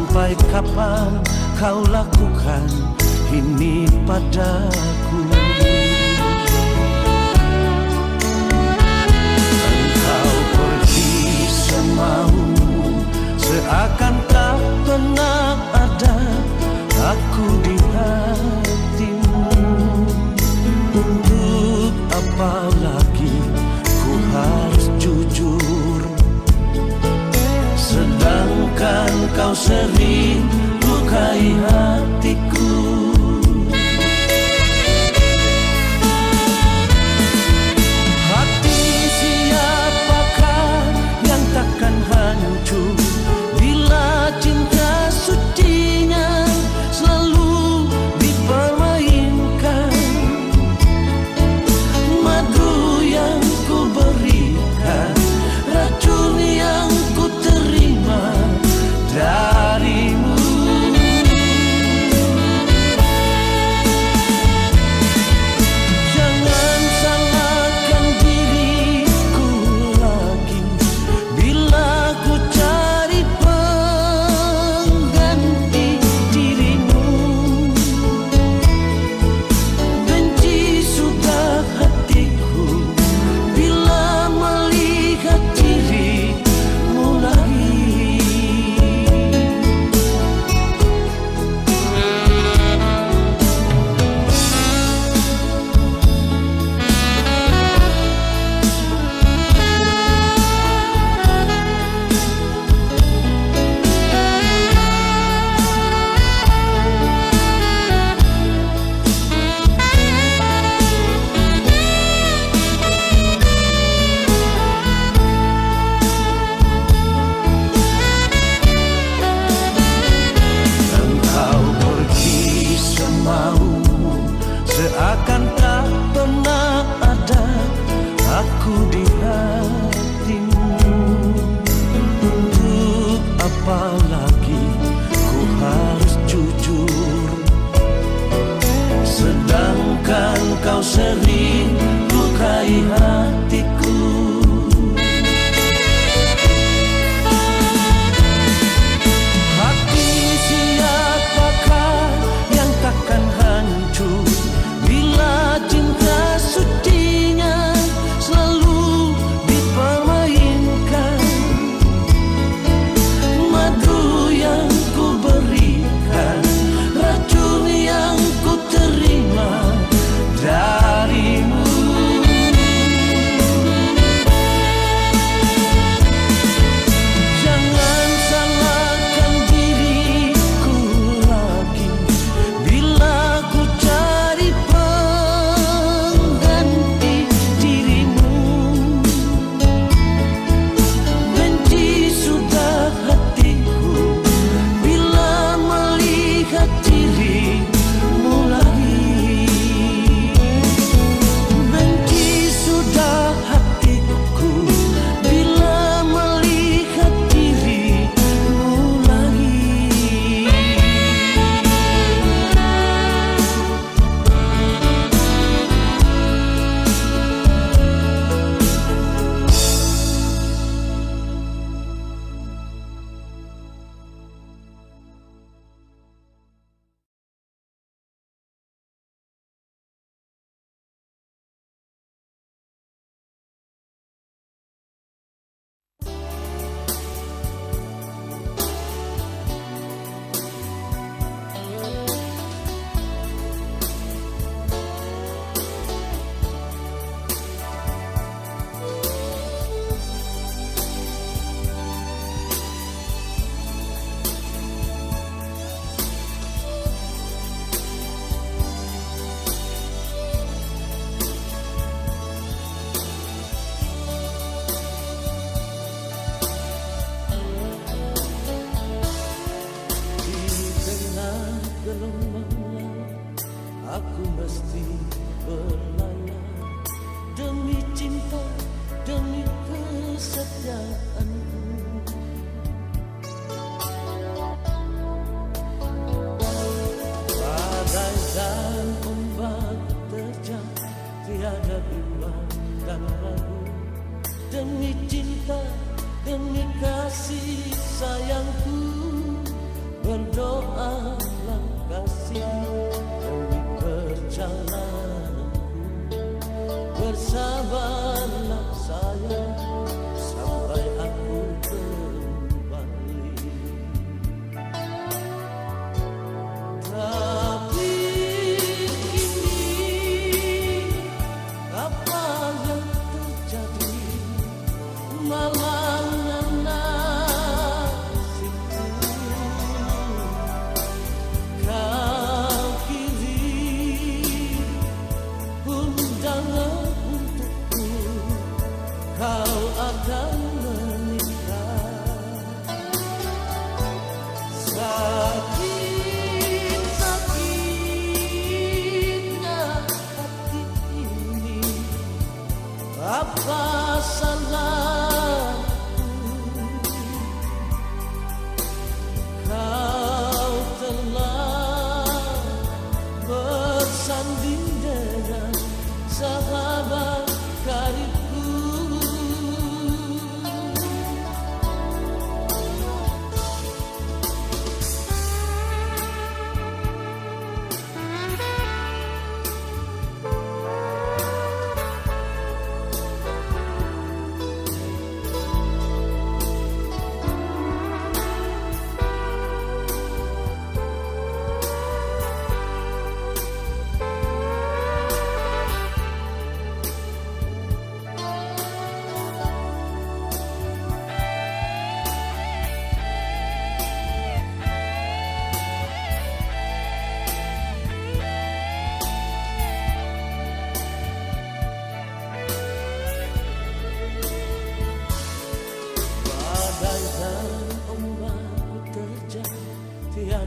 Sampai kapan kau lakukan ini padaku? Engkau pergi semaumu, seakan tak pernah ada aku di hatimu. Untuk apa lagi ku harus jujur, sedangkan kau sering lukai hatiku. Hati siapakah yang takkan hancur bila cinta sucinya selalu dipermainkan? Madu yang ku berikan, racun yang ku terima darimu. Jangan salahkan diriku lagi bila ku cari pengganti dirimu. Benci sudah hatiku bila melihat dirimu lagi. Engkau pergi semaumu, seakan tak pernah ada aku di hatimu. Untuk apa lagi ku harus jujur, sedangkan kau sering lukai hatiku. Hati siapakah yang takkan hancur bila cinta sucinya selalu dipermainkan? Madu yang ku berikan, racun yang ku terima darimu. Jangan salahkan diriku lagi bila ku cari pengganti dirimu. Benci sudah hatiku bila melihat dirimu lagi. Benci sudah hatiku bila melihat dirimu lagi. Di tengah gelombang aku mesti berlayar demi cinta, demi kesetiaanku. Badai dan ombak terjang, tiada bimbang dan ragu. Demi cinta, demi kasih sayangku,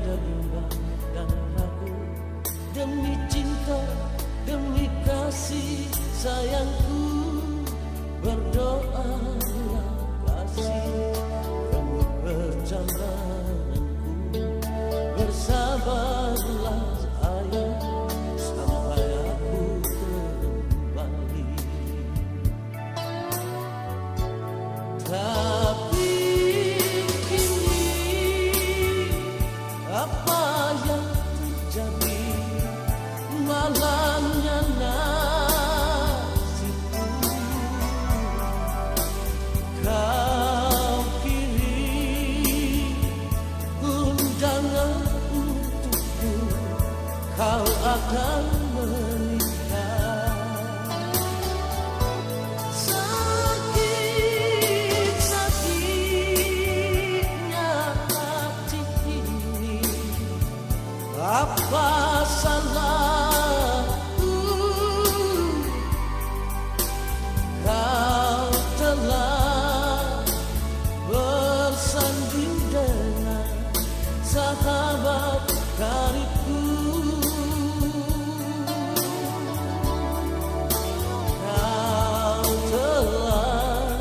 tiada bimbang dan ragu. Demi cinta, demi kasih sayangku, berdoalah kasih. Demi perjalananku, bersabarlah sayang, sampai aku kembali. Tapi kini apa yang terjadi? Malamnya nasibku kau kirim undangan untukku, kau akan menikah. Sakit-sakitnya hati ini, apa salahku? Kau telah bersanding dengan sahabat karibku. Kau telah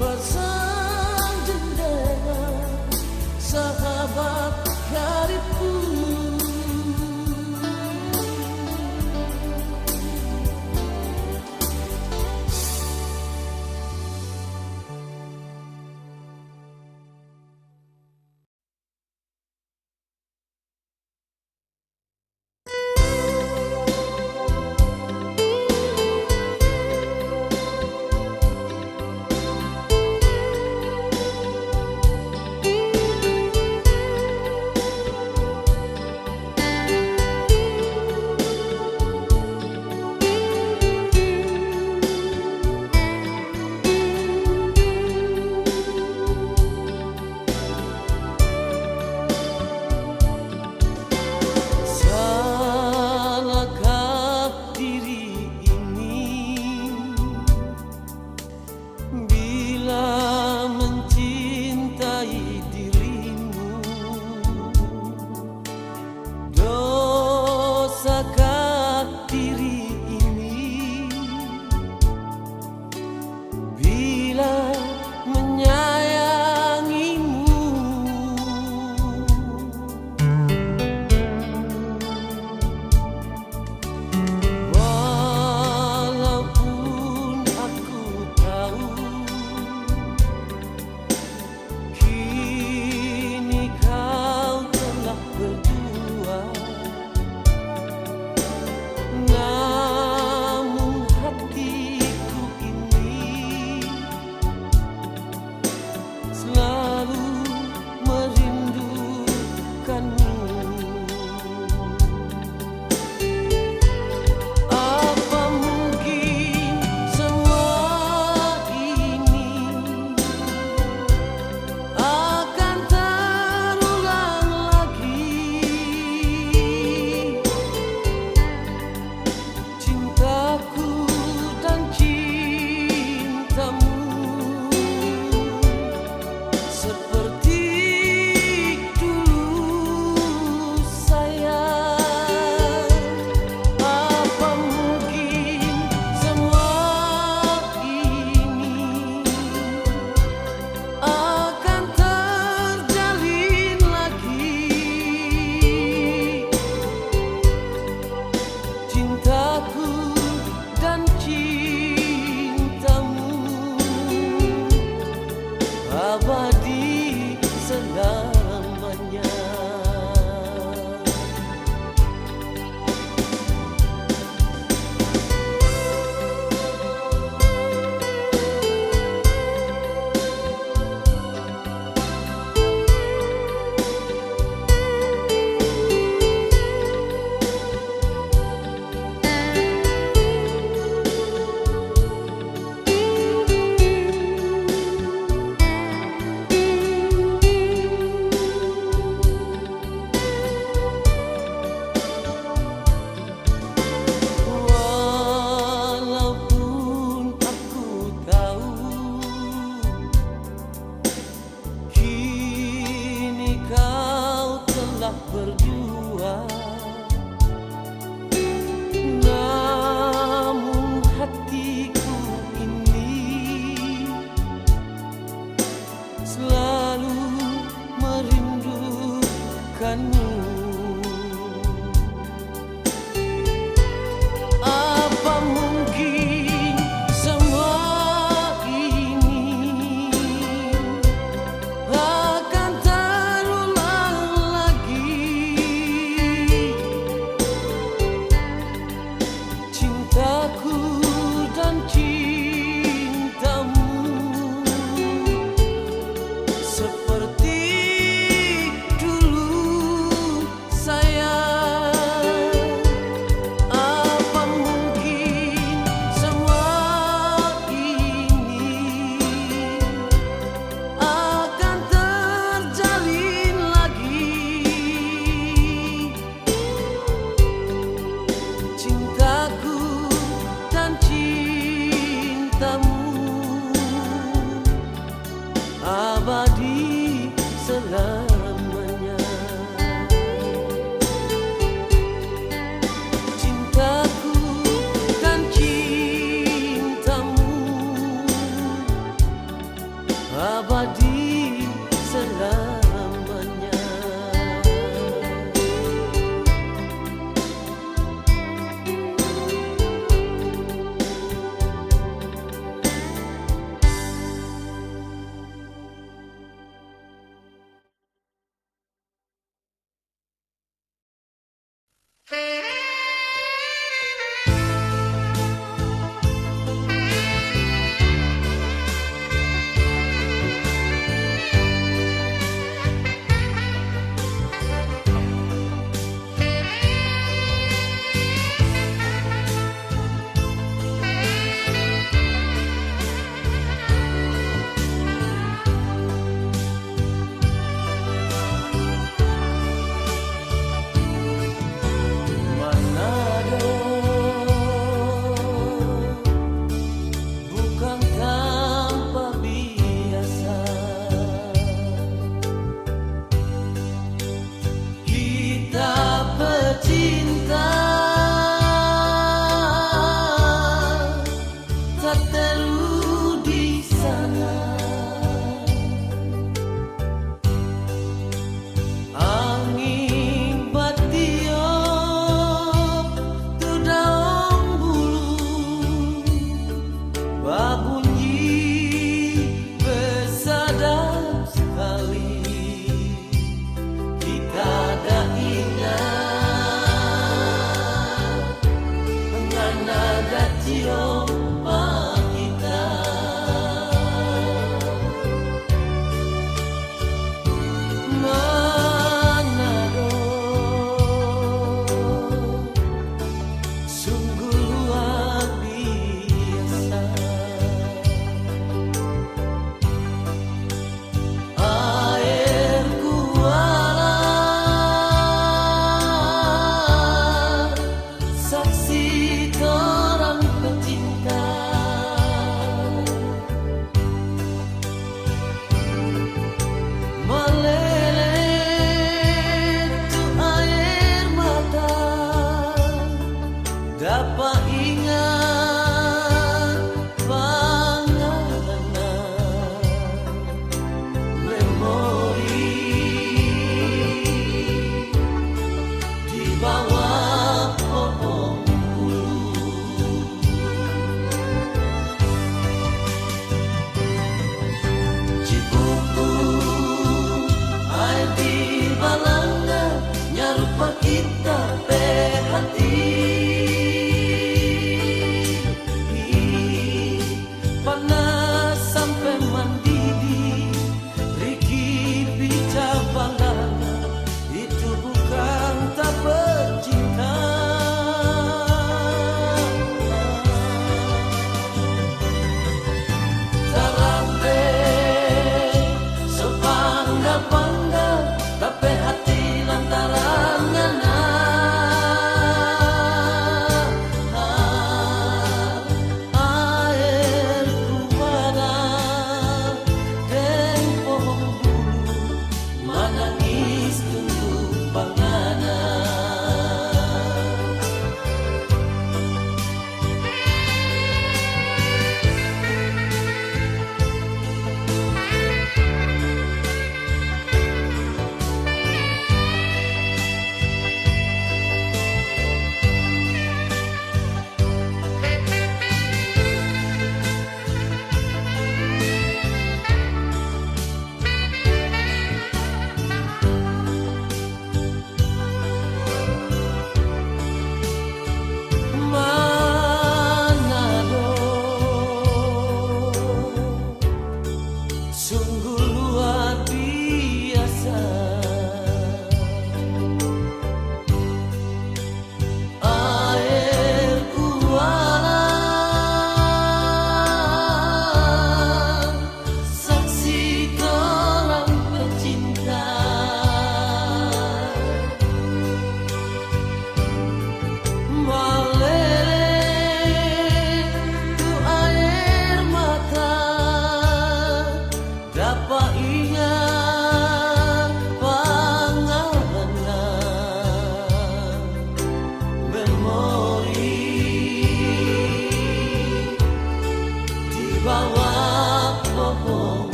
bersanding dengan sahabat karibku. berdua. Namun hatiku ini selalu merindukanmu. Apa mungkin semua ini akan terulang lagi?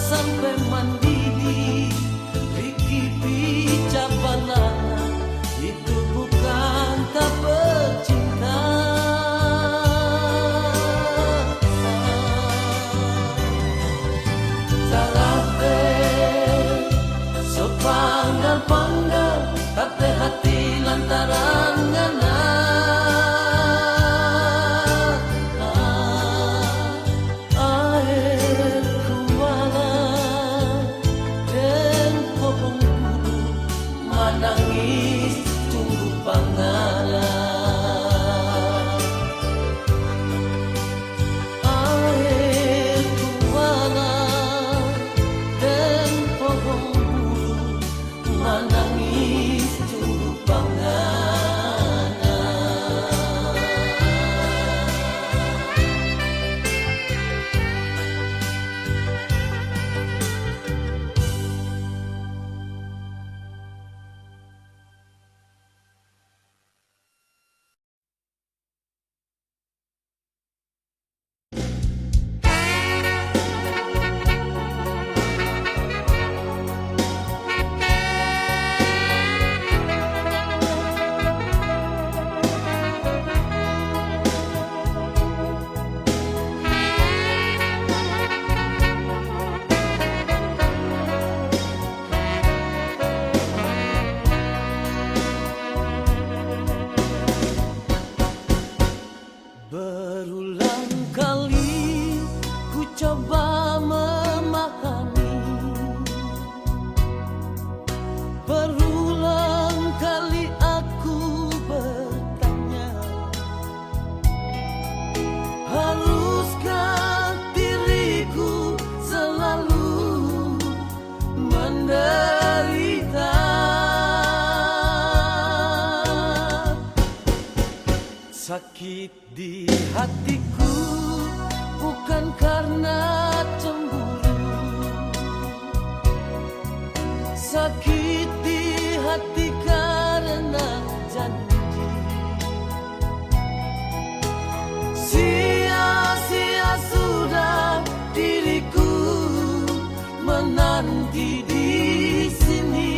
sampai mandiri, Ricky Capalana itu bukan tak pecinta. Tarape sepanggal-panggal tapi hati lantaran ngana. Nangis tunggu pangalan air kuala dan pohon bulu menangis tunggu pangalan. Berulang kali ku coba memahami, berulang kali aku bertanya, haruskah diriku selalu menderita? Sakit di hatiku bukan karena cemburu, sakit di hati karena janji. Sia-sia sudah diriku menanti di sini.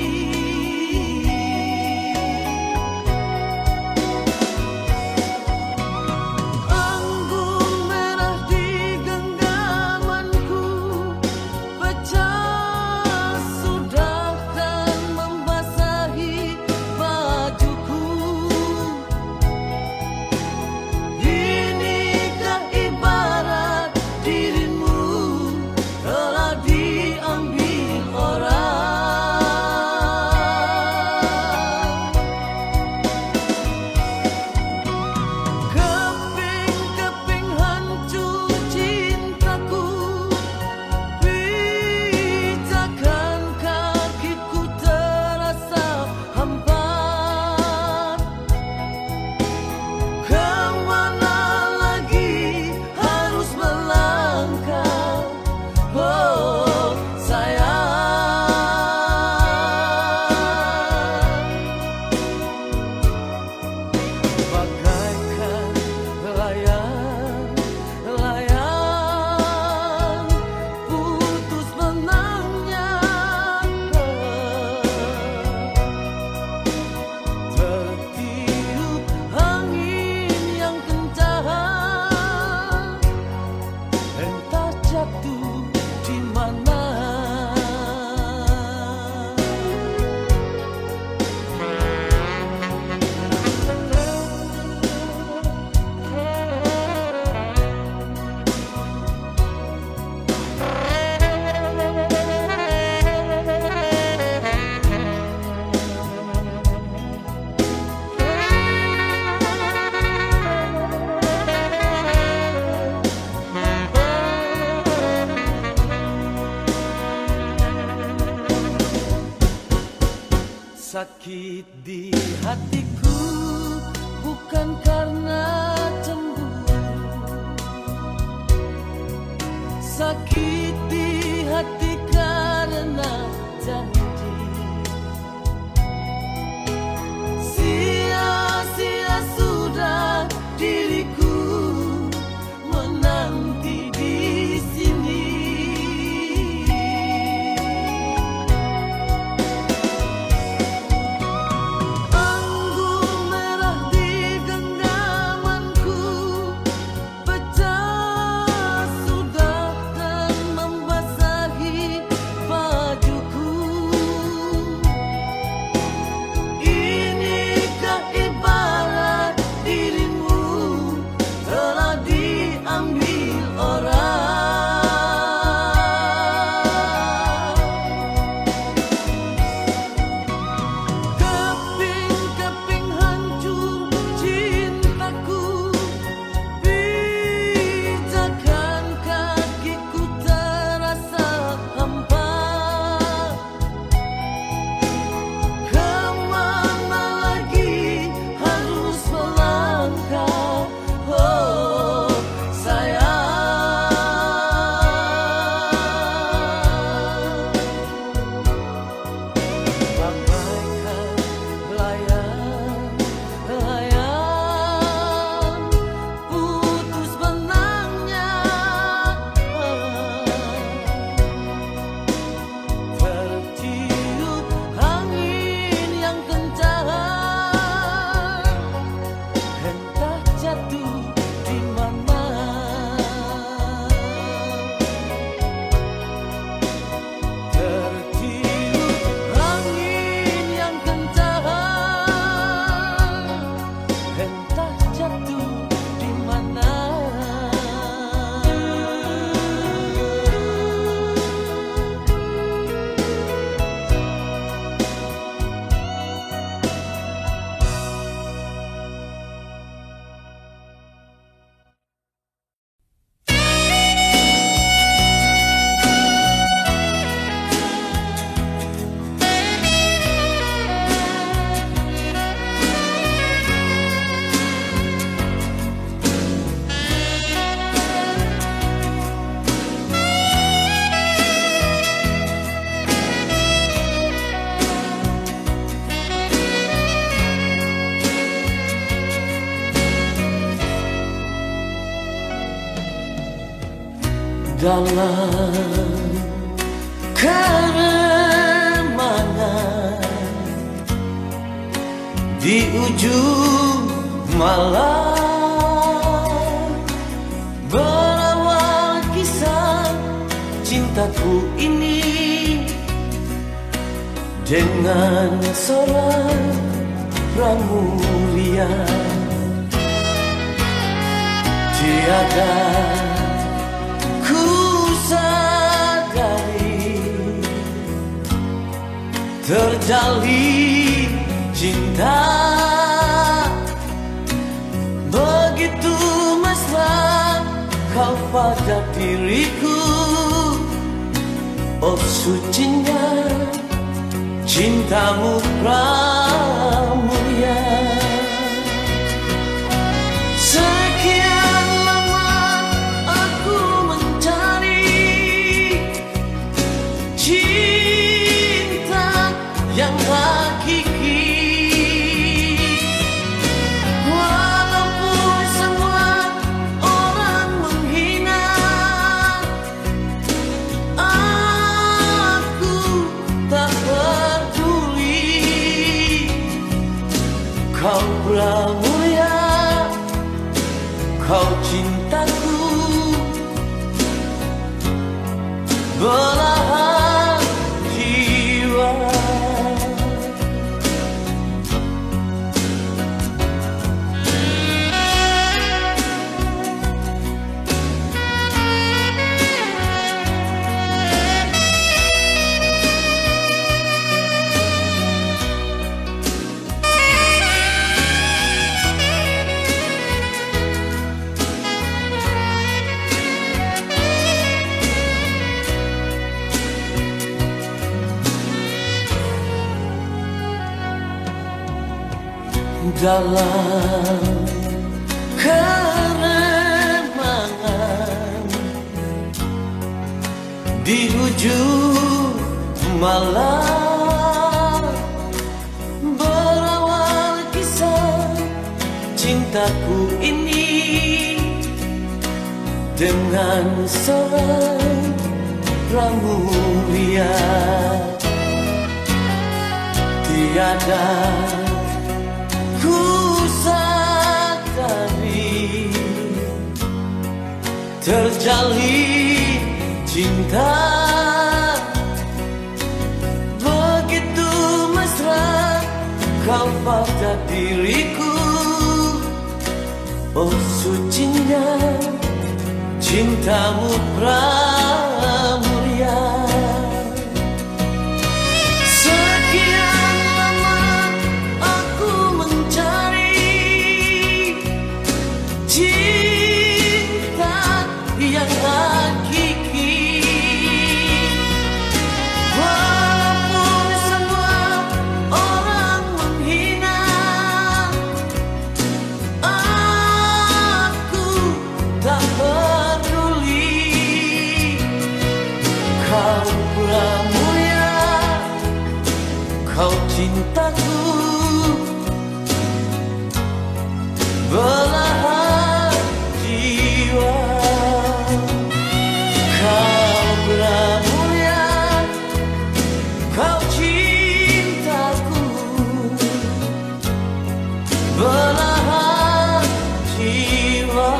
Sakit di hatiku bukan karena cemburu, sakit di hati karena janji. Sia-sia sudah diriku menanti di sini. dalam keremangan di ujung malam, berawal kisah cintaku ini dengan seorang pramuria. Tiada ku sadari terjalin cinta begitu mesra kau pada diriku. Oh sucinya cintamu pramulia. Sekian lama aku mencari cinta yang hakiki, walaupun semua orang menghina, aku tak peduli. Kau pramulia, kau cintaku, belahan jiwa. Dalam keremangan di ujung malam, berawal kisah cintaku ini dengan seorang pramuria. Tiada ku sadari terjalin cinta begitu mesra kau pada diriku. Oh sucinya cintamu pramulia. Sekian lama aku mencari cinta yang hakiki, walaupun semua orang menghina, aku tak peduli. Kau pramulia, kau cintaku, belahan jiwa. Kau pramulia, kau cintaku, belahan jiwa.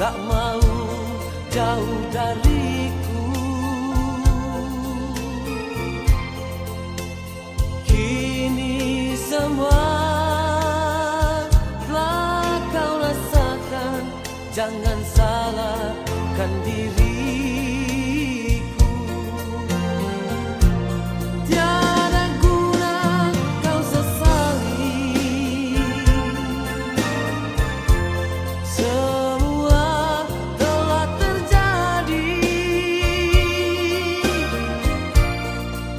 tak mau jauh dariku. Kini semua telah kau rasakan, jangan salahkan diriku. Tiada guna kau sesali, semua telah terjadi.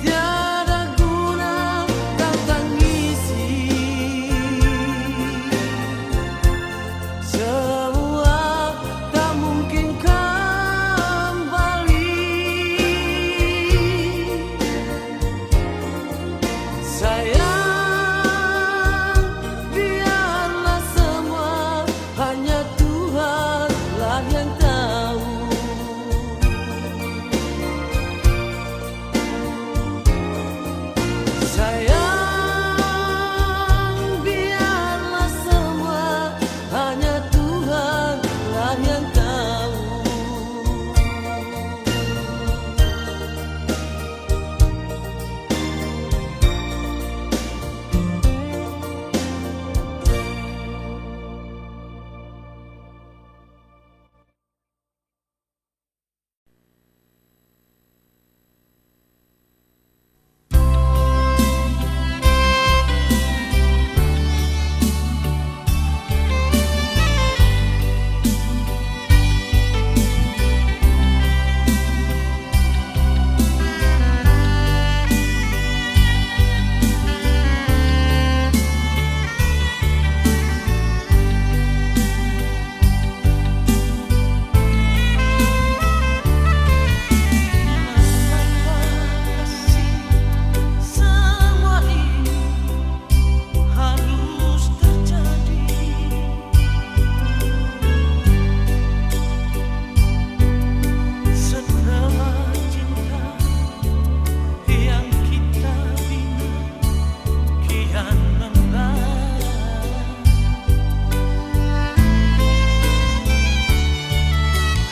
Tiada guna kau tangisi, semua tak mungkin kembali. Sayang, biarlah semua, hanya Tuhanlah yang tahu. Sayang, biarlah semua, hanya Tuhanlah yang tahu. Semua ini harus terjadi. Setelah cinta yang kita bina kian membara,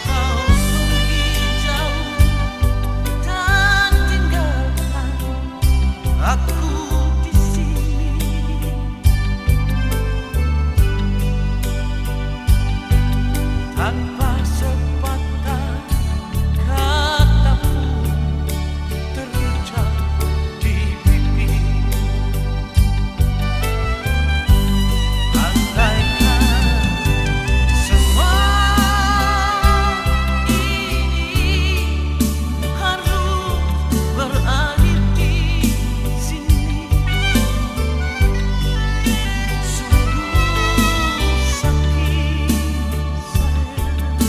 kau pergi jauh dan tinggalkan aku di sini. Tanpa sepatah kata pun terucap di bibir. Andaikan semua ini harus berakhir di sini, sungguh sakit sayang.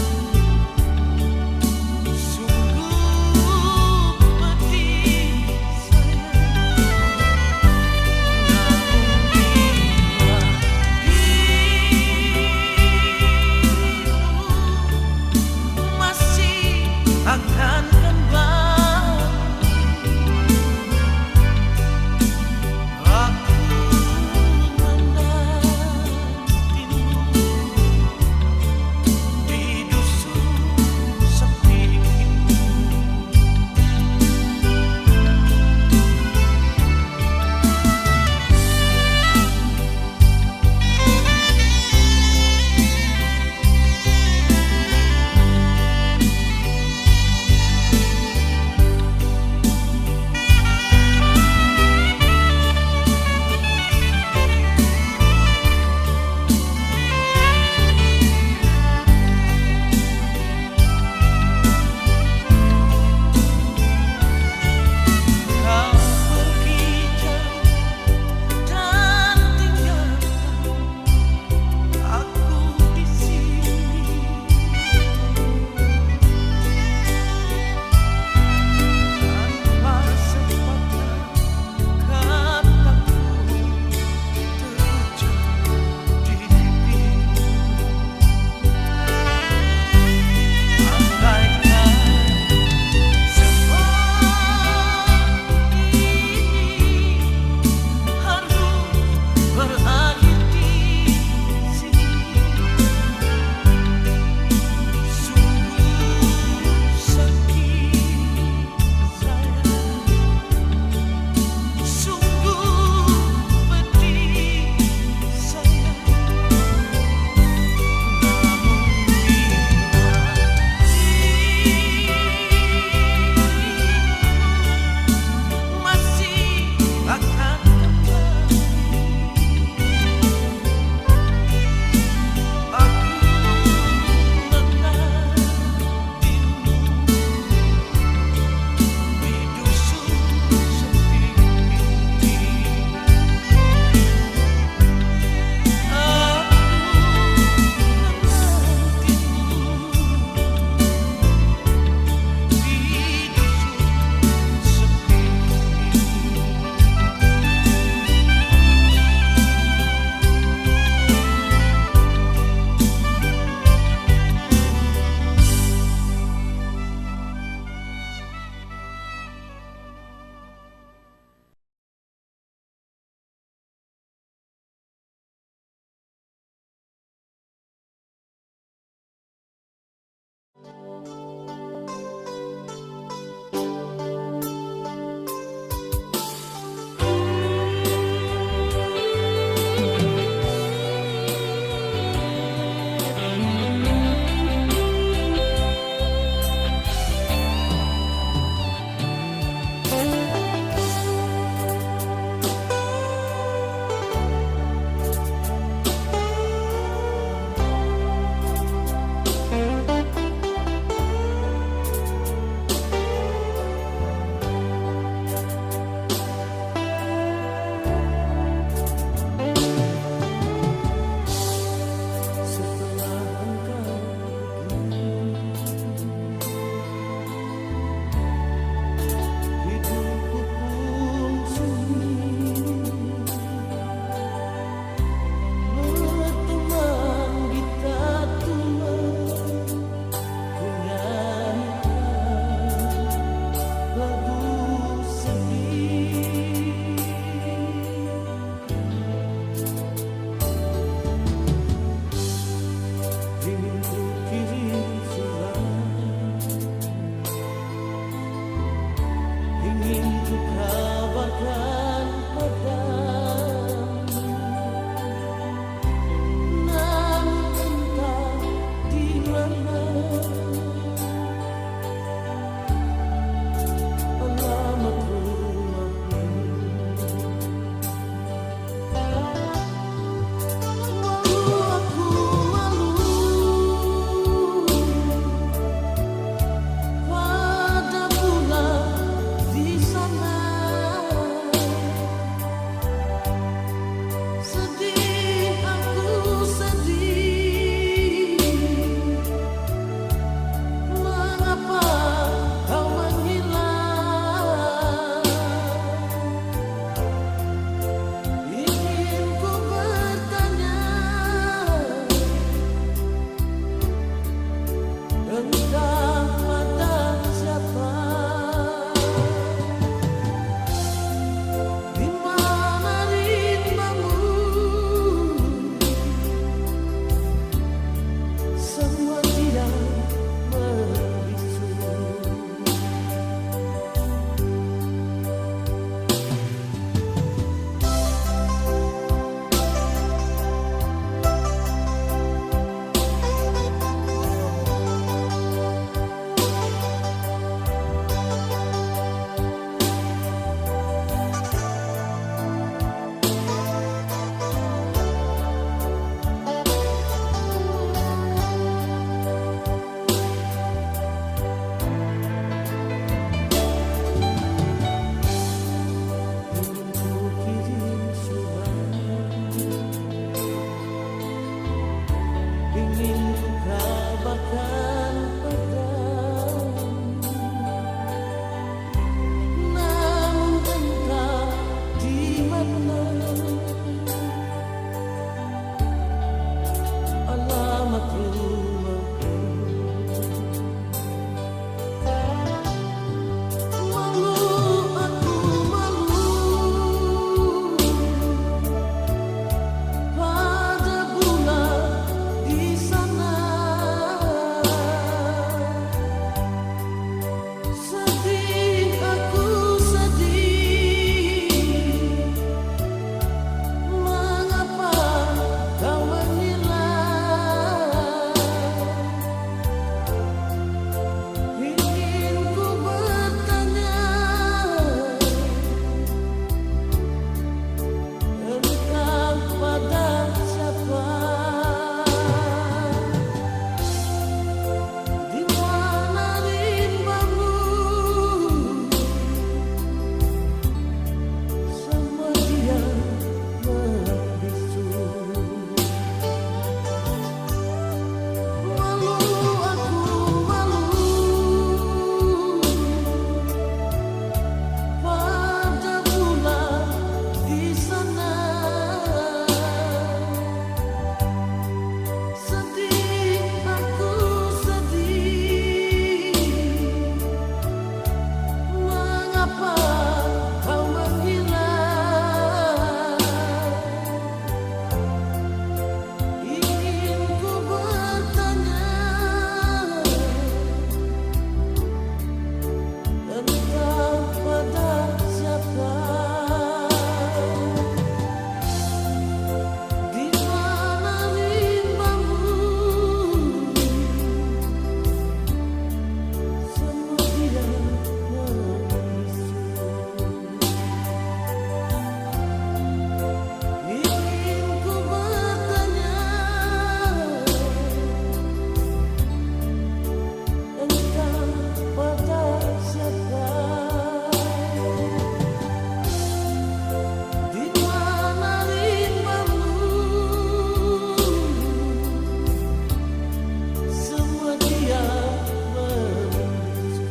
katakan padamu, namun entah di mana alamat rumahku. Malu aku malu pada bulan di sana. Sedih aku sedih, mengapa kau menghilang? Ingin ku bertanya, entah pada siapa. Di mana rimbamu, sama dia membisu. Malu aku malu pada bulan di sana. Sedih aku sedih, mengapa kau menghilang? Ingin ku bertanya, entah pada siapa. Di mana rimbamu, semua dia membisu. Ingin ku bertanya, entah pada siapa. Di mana rimbamu, semua dia membisu.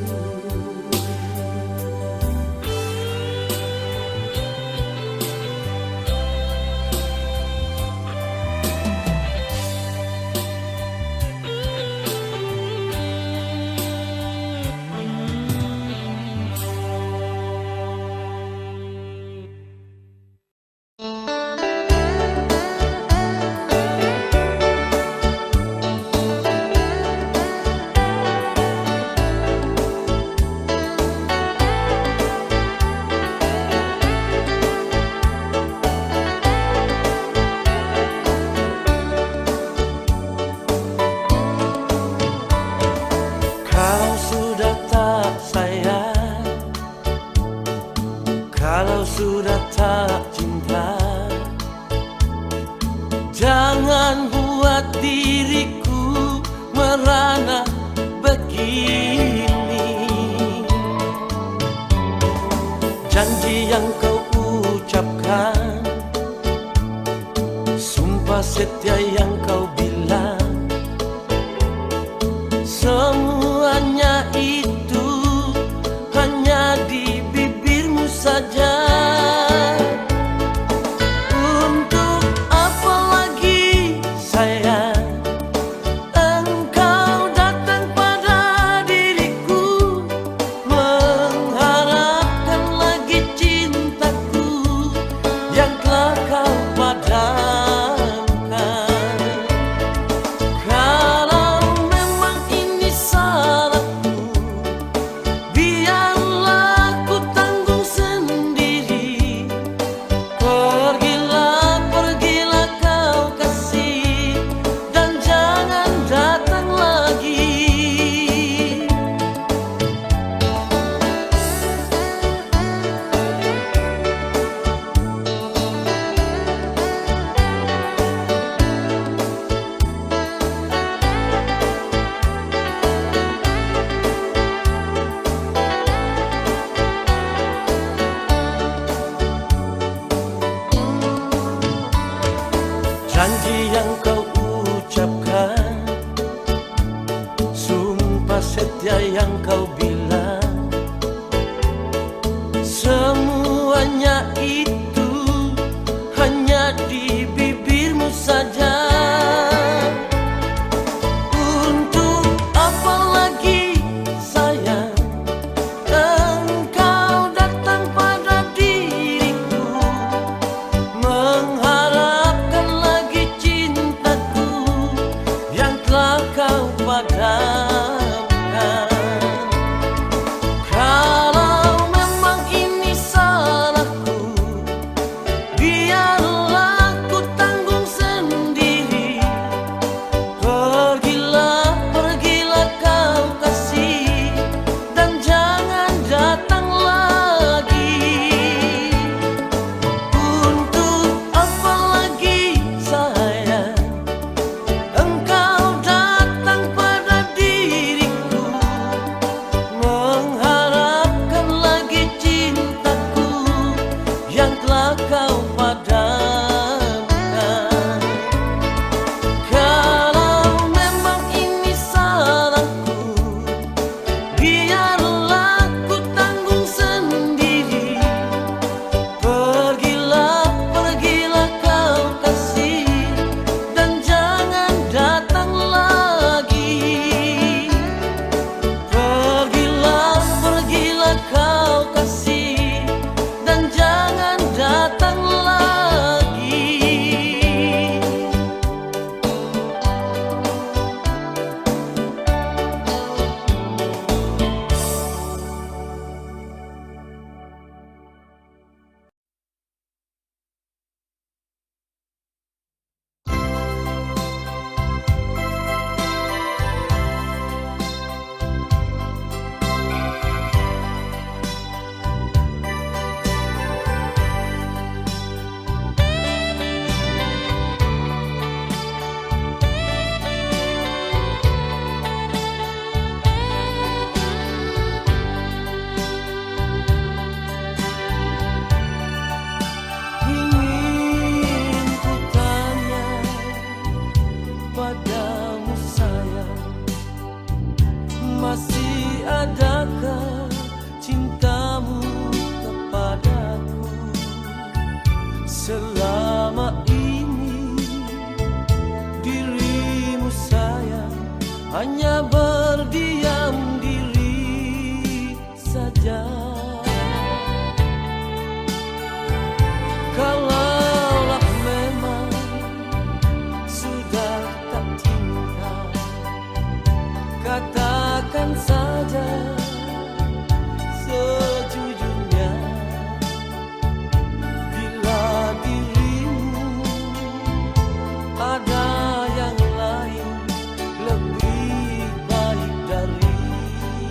Kau sudah tak sayang, kalau sudah tak cinta, jangan buat diriku merana begini. Janji yang kau ucapkan, sumpah setia yang kau bilang, semuanya itu hanya di bibirmu saja. Untuk apa lagi sayang engkau datang pada diriku, mengharapkan lagi cintaku yang telah kau padamkan. yang kau bilang, semuanya itu hanya di bibirmu saja. Untuk apa lagi sayang engkau datang pada diriku, mengharapkan lagi cintaku yang telah kau padamkan. Kalau memang ini salahku, biarlah ku tanggung sendiri. Pergilah, pergilah kau kasih, dan jangan datang lagi. Untuk apa lagi sayang engkau datang pada diriku, mengharapkan lagi cintaku yang telah kau padamkan. Kalau memang ini salahku, biarlah ku tanggung sendiri. Pergilah, pergilah kau kasih, dan jangan datang lagi. Pergilah, pergilah kau kasih, dan jangan datang lagi. Ingin ku tanya padamu sayang, masih adakah cintamu kepadaku? Selama ini dirimu sayang hanya berdiam diri saja. Kalaulah memang sudah tak cinta, katakan saja sejujurnya. Bila dirimu ada yang lain lebih baik dariku,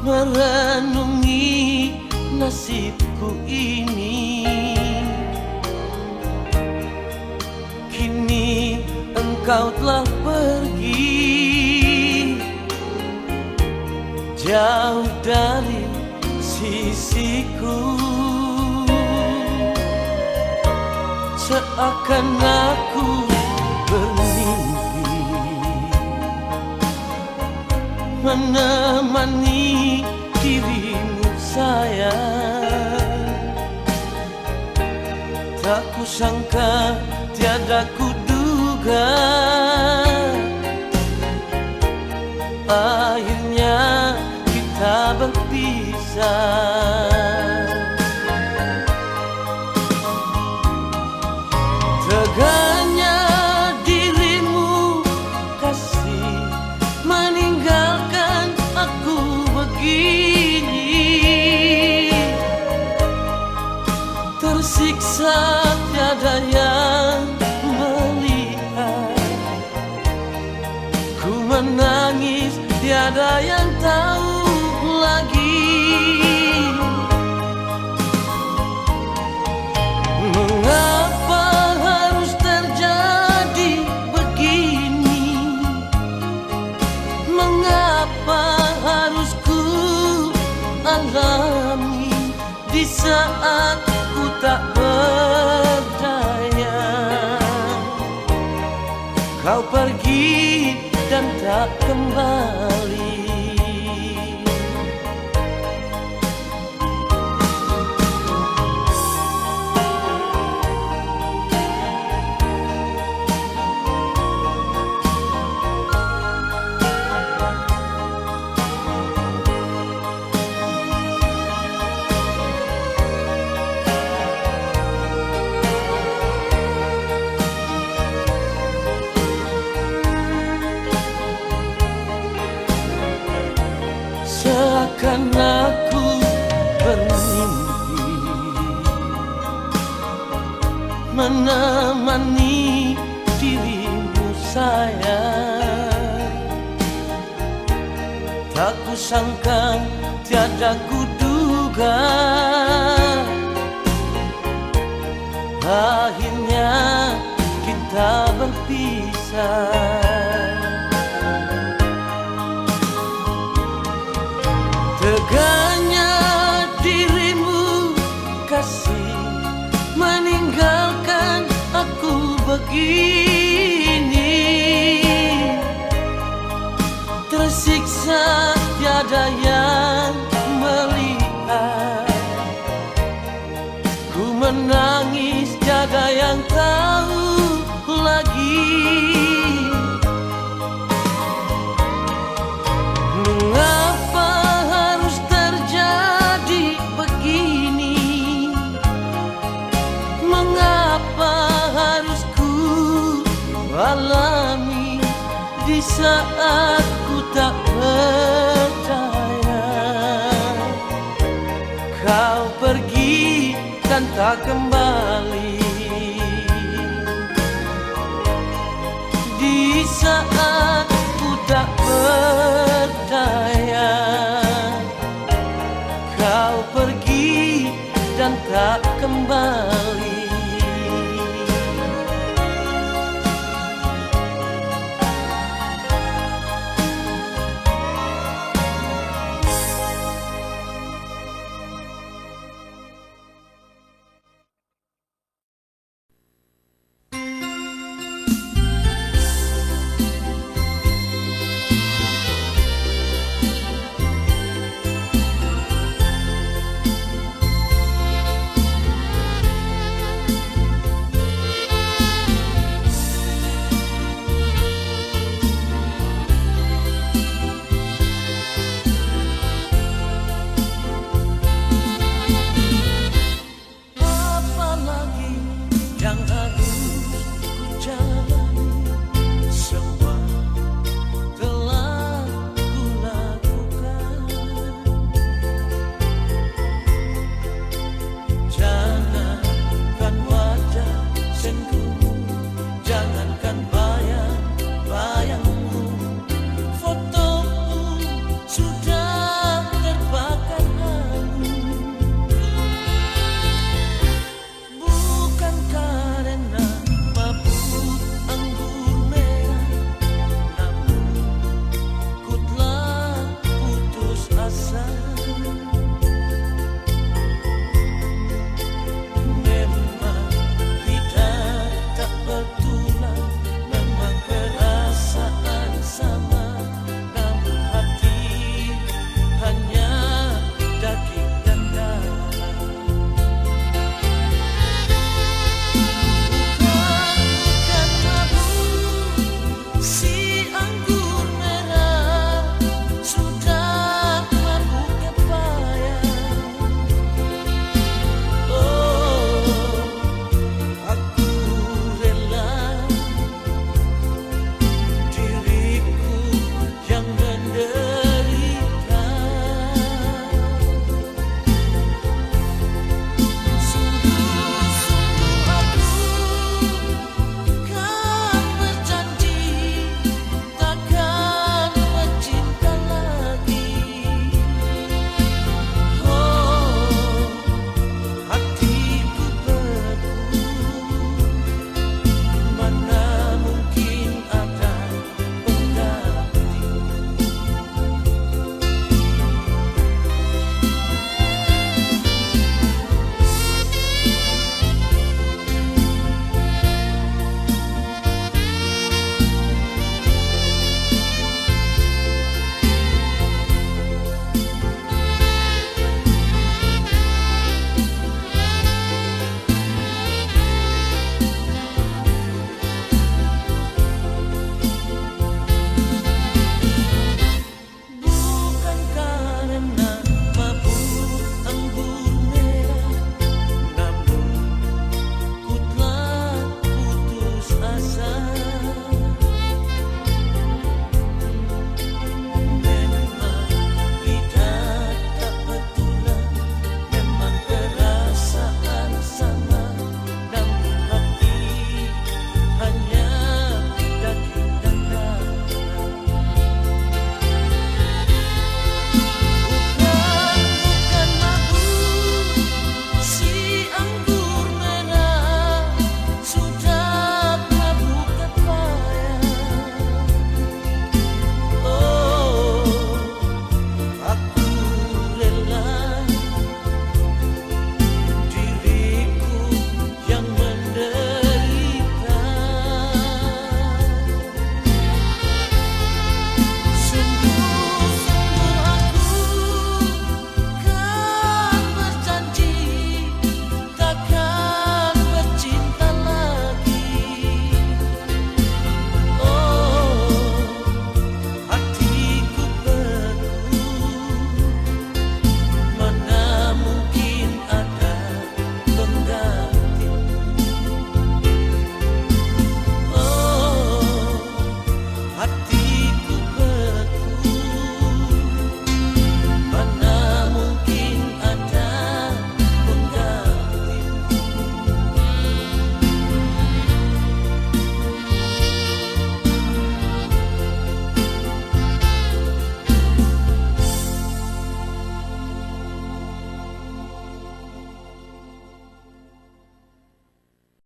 merenungi nasibku ini. Kini engkau telah pergi jauh dari sisiku. Seakan aku bermimpi menemani dirimu sayang. Tak kusangka, tiada kuduga, akhirnya kita berpisah. Teganya dirimu kasih meninggalkan aku begini. Tersiksa tiada yang melihat, ku menangis tiada yang tahu lagi. Mengapa harus terjadi begini? Mengapa harus ku alami di saat ku tak berdaya? Kau pergi dan tak kembali. Seakan aku bermimpi menemani dirimu sayang. Tak kusangka, tiada kuduga, akhirnya kita berpisah. Teganya dirimu kasih meninggalkan aku begini. Tersiksa tiada yang melihat, ku menangis tiada yang tahu lagi. Alami di saat ku tak percaya. Kau pergi dan tak kembali.